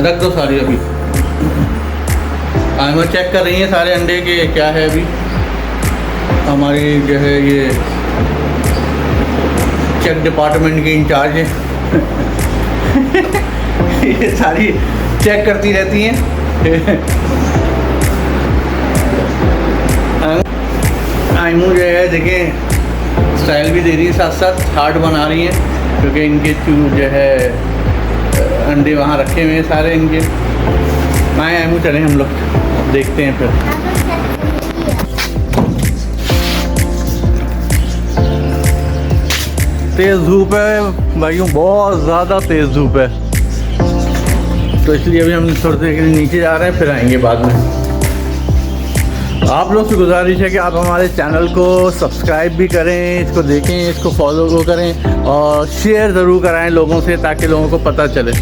रख दो सारी अभी। आइमा चेक कर रही हैं सारे अंडे के क्या है अभी। हमारी जो है ये चेक डिपार्टमेंट की इंचार्ज है। ये सारी चेक करती रहती हैं। आइमू जो है देखिए स्टाइल भी दे रही है, साथ साथ हार्ट बना रही हैं क्योंकि इनके जो है अंडे वहाँ रखे हुए हैं सारे इनके। आए आइमू चलें हम लोग देखते हैं फिर। तेज़ धूप है भाइयों, बहुत ज़्यादा तेज़ धूप है, तो इसलिए अभी हम थोड़ी देर के लिए नीचे जा रहे हैं, फिर आएंगे बाद में। आप लोग से गुजारिश है कि आप हमारे चैनल को सब्सक्राइब भी करें, इसको देखें, इसको फॉलो करें और शेयर ज़रूर कराएं लोगों से ताकि लोगों को पता चले।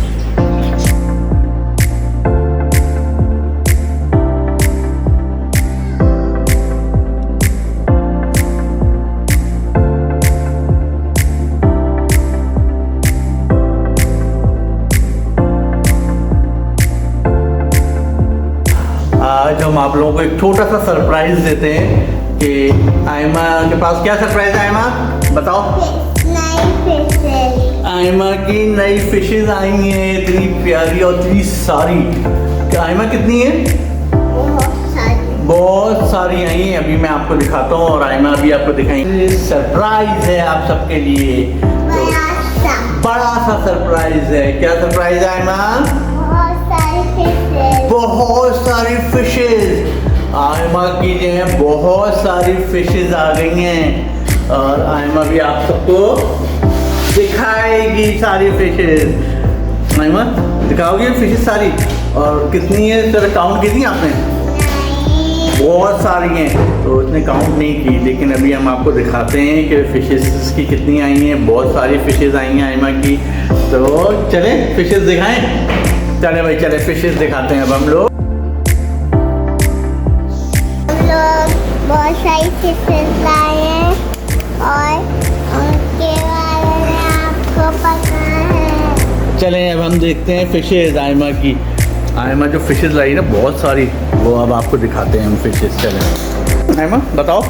आज हम आप लोगों को एक छोटा सा सरप्राइज देते हैं कि आइमा के पास क्या सरप्राइज है। आइमा बताओ। नई फिशेज। आइमा की नई फिशेज आई हैं, इतनी प्यारी और इतनी सारी। क्या आइमा कितनी है? बहुत सारी आई हैं। अभी मैं आपको दिखाता हूँ और आइमा अभी आपको दिखाएंगे। सरप्राइज है आप सबके लिए, बड़ा सा सरप्राइज है। क्या सरप्राइज है आइमा? बहुत सारी फिशेज। आइमा की जो है बहुत सारी फिशेज आ गई हैं और आइमा भी आप सबको दिखाएगी सारी फिशेज। आइमा दिखाओगी फिशेज सारी? और कितनी है सर, काउंट की थी आपने? बहुत सारी हैं तो उसने काउंट नहीं की, लेकिन अभी हम आपको दिखाते हैं कि फिशेज की कितनी आई हैं। बहुत सारी फिशेज आई हैं आइमा की, तो चलें फिशेज दिखाएं। चले भाई चले फिशेज दिखाते हैं अब हम लोग। बहुत सारी फिशेज लाए हैं और उनके बारे में आपको पता है। चलें अब हम देखते हैं फिशेज आइमा की। आइमा जो फिशेज लाई ना बहुत सारी, वो अब आपको दिखाते हैं हम फिशेज। चलें आइमा बताओ।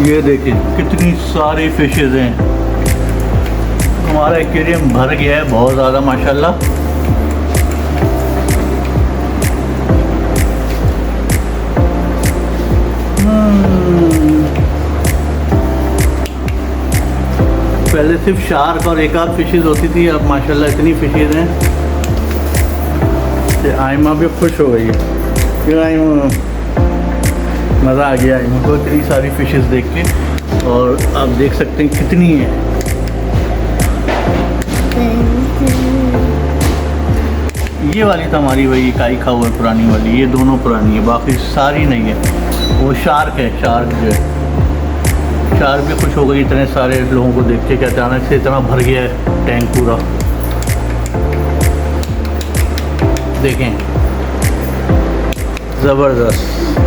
ये देखिए कितनी सारी फिशेज हैं। हमारा एक्वेरियम भर गया है बहुत ज़्यादा माशाल्लाह। पहले सिर्फ शार्क और एक आध फिशेज होती थी, अब माशाल्लाह इतनी फिशेज हैं कि आइमा भी खुश हो गई है। क्यों आइमा? मज़ा आ गया आइमा को इतनी सारी फिशेज देख के। और आप देख सकते हैं कितनी है। ये वाली तो हमारी वही काई खा हुआ है पुरानी वाली, ये दोनों पुरानी है, बाकी सारी नहीं है। वो शार्क है, शार्क जो है, शार्क भी खुश हो गई इतने सारे लोगों को देख के कि अचानक से इतना भर गया है टैंक पूरा। देखें ज़बरदस्त।